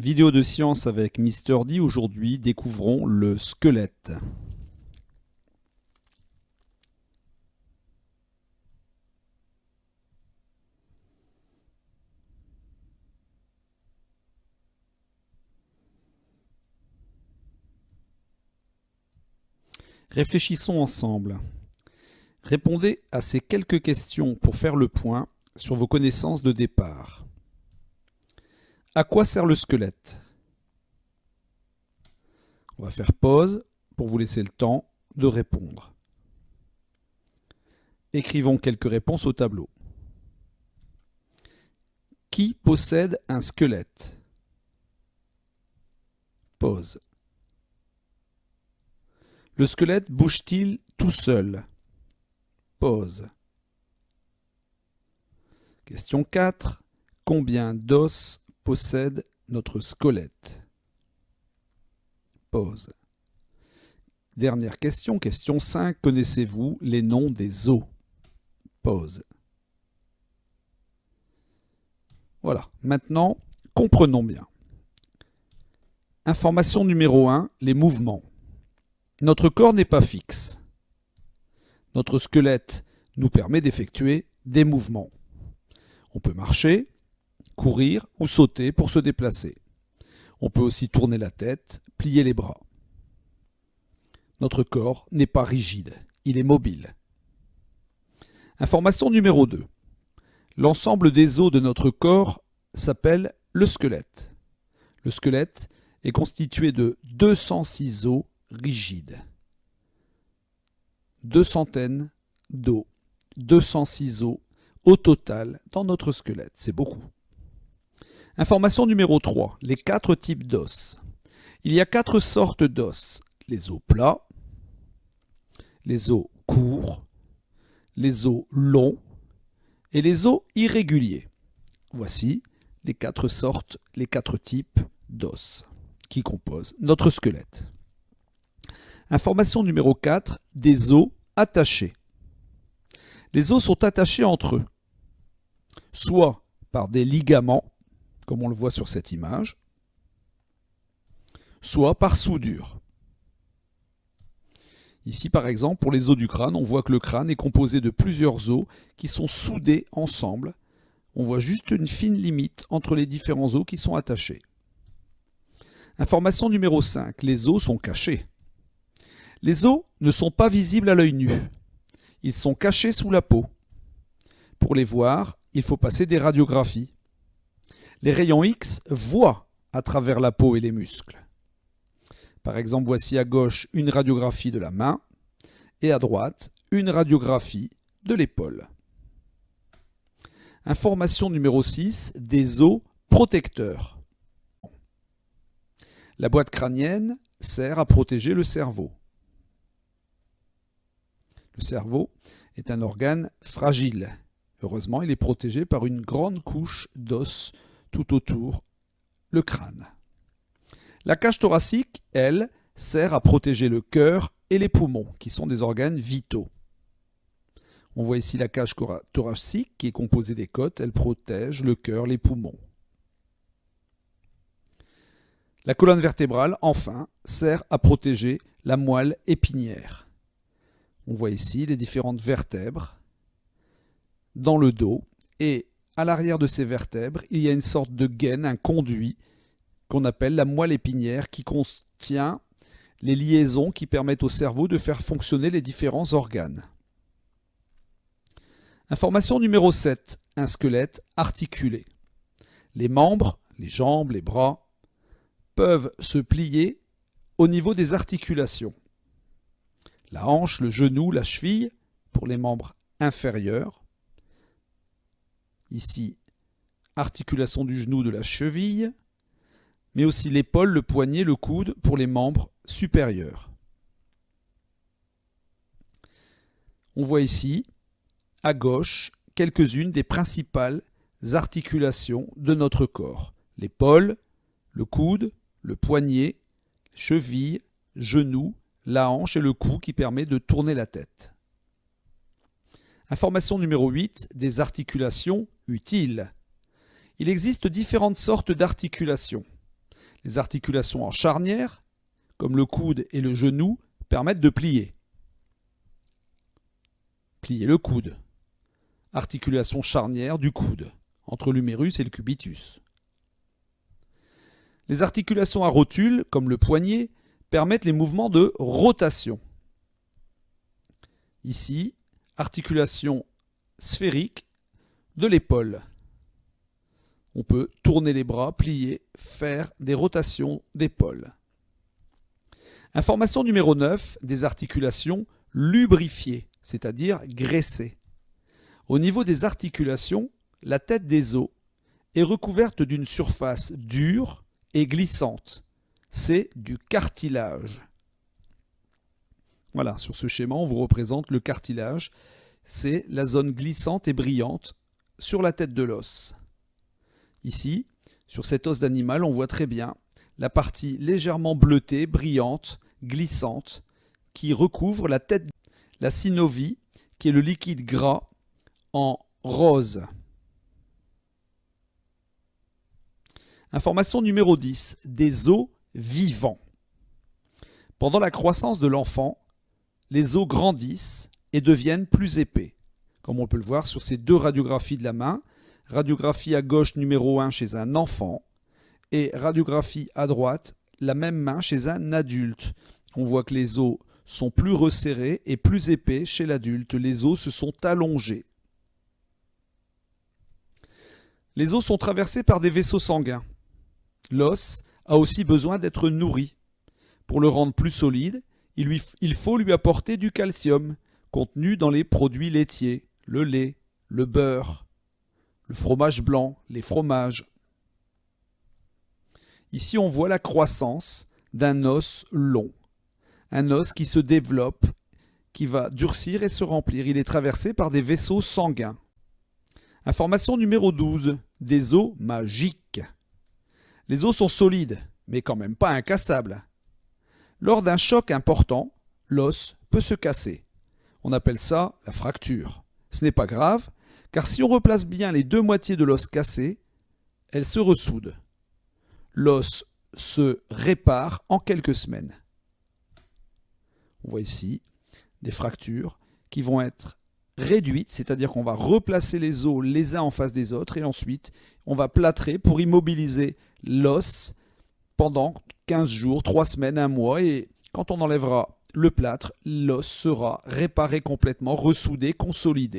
Vidéo de science avec Mister D. Aujourd'hui, découvrons le squelette. Réfléchissons ensemble. Répondez à ces quelques questions pour faire le point sur vos connaissances de départ. À quoi sert le squelette? On va faire pause pour vous laisser le temps de répondre. Écrivons quelques réponses au tableau. Qui possède un squelette? Pause. Le squelette bouge-t-il tout seul? Pause. Question 4. Combien d'os possède notre squelette? Pause. Dernière question, question 5. Connaissez-vous les noms des os? Pause. Voilà, maintenant, comprenons bien. Information numéro 1, les mouvements. Notre corps n'est pas fixe. Notre squelette nous permet d'effectuer des mouvements. On peut marcher, courir ou sauter pour se déplacer. On peut aussi tourner la tête, plier les bras. Notre corps n'est pas rigide, il est mobile. Information numéro 2. L'ensemble des os de notre corps s'appelle le squelette. Le squelette est constitué de 206 os rigides. 200 d'os, 206 os au total dans notre squelette, c'est beaucoup. Information numéro 3, les 4 types d'os. Il y a 4 sortes d'os, les os plats, les os courts, les os longs et les os irréguliers. Voici les 4 sortes, les 4 types d'os qui composent notre squelette. Information numéro 4, des os attachés. Les os sont attachés entre eux, soit par des ligaments, comme on le voit sur cette image, soit par soudure. Ici, par exemple, pour les os du crâne, on voit que le crâne est composé de plusieurs os qui sont soudés ensemble. On voit juste une fine limite entre les différents os qui sont attachés. Information numéro 5, les os sont cachés. Les os ne sont pas visibles à l'œil nu. Ils sont cachés sous la peau. Pour les voir, il faut passer des radiographies. Les rayons X voient à travers la peau et les muscles. Par exemple, voici à gauche une radiographie de la main et à droite une radiographie de l'épaule. Information numéro 6, des os protecteurs. La boîte crânienne sert à protéger le cerveau. Le cerveau est un organe fragile. Heureusement, il est protégé par une grande couche d'os tout autour le crâne. La cage thoracique, elle, sert à protéger le cœur et les poumons, qui sont des organes vitaux. On voit ici la cage thoracique qui est composée des côtes. Elle protège le cœur, les poumons. La colonne vertébrale, enfin, sert à protéger la moelle épinière. On voit ici les différentes vertèbres dans le dos et à l'arrière de ces vertèbres, il y a une sorte de gaine, un conduit qu'on appelle la moelle épinière qui contient les liaisons qui permettent au cerveau de faire fonctionner les différents organes. Information numéro 7, un squelette articulé. Les membres, les jambes, les bras, peuvent se plier au niveau des articulations. La hanche, le genou, la cheville pour les membres inférieurs. Ici, articulation du genou, de la cheville, mais aussi l'épaule, le poignet, le coude pour les membres supérieurs. On voit ici, à gauche, quelques-unes des principales articulations de notre corps. L'épaule, le coude, le poignet, cheville, genou, la hanche et le cou qui permet de tourner la tête. Information numéro 8, des articulations utiles. Il existe différentes sortes d'articulations. Les articulations en charnière, comme le coude et le genou, permettent de plier. Plier le coude. Articulation charnière du coude, entre l'humérus et le cubitus. Les articulations à rotule, comme le poignet, permettent les mouvements de rotation. Ici, articulation sphérique de l'épaule. On peut tourner les bras, plier, faire des rotations d'épaule. Information numéro 9, des articulations lubrifiées, c'est-à-dire graissées. Au niveau des articulations, la tête des os est recouverte d'une surface dure et glissante. C'est du cartilage. Voilà, sur ce schéma, on vous représente le cartilage. C'est la zone glissante et brillante sur la tête de l'os. Ici, sur cet os d'animal, on voit très bien la partie légèrement bleutée, brillante, glissante, qui recouvre la tête, la synovie, qui est le liquide gras en rose. Information numéro 10, des os vivants. Pendant la croissance de l'enfant, les os grandissent et deviennent plus épais, comme on peut le voir sur ces deux radiographies de la main. Radiographie à gauche numéro 1 chez un enfant et radiographie à droite, la même main chez un adulte. On voit que les os sont plus resserrés et plus épais chez l'adulte. Les os se sont allongés. Les os sont traversés par des vaisseaux sanguins. L'os a aussi besoin d'être nourri. Pour le rendre plus solide, il faut lui apporter du calcium contenu dans les produits laitiers, le lait, le beurre, le fromage blanc, les fromages. Ici, on voit la croissance d'un os long. Un os qui se développe, qui va durcir et se remplir. Il est traversé par des vaisseaux sanguins. Information numéro 12, des os magiques. Les os sont solides, mais quand même pas incassables. Lors d'un choc important, l'os peut se casser. On appelle ça la fracture. Ce n'est pas grave, car si on replace bien les deux moitiés de l'os cassé, elles se ressoudent. L'os se répare en quelques semaines. On voit ici des fractures qui vont être réduites, c'est-à-dire qu'on va replacer les os les uns en face des autres et ensuite on va plâtrer pour immobiliser l'os pendant 15 jours, 3 semaines, 1 mois et quand on enlèvera le plâtre, l'os sera réparé complètement, ressoudé, consolidé.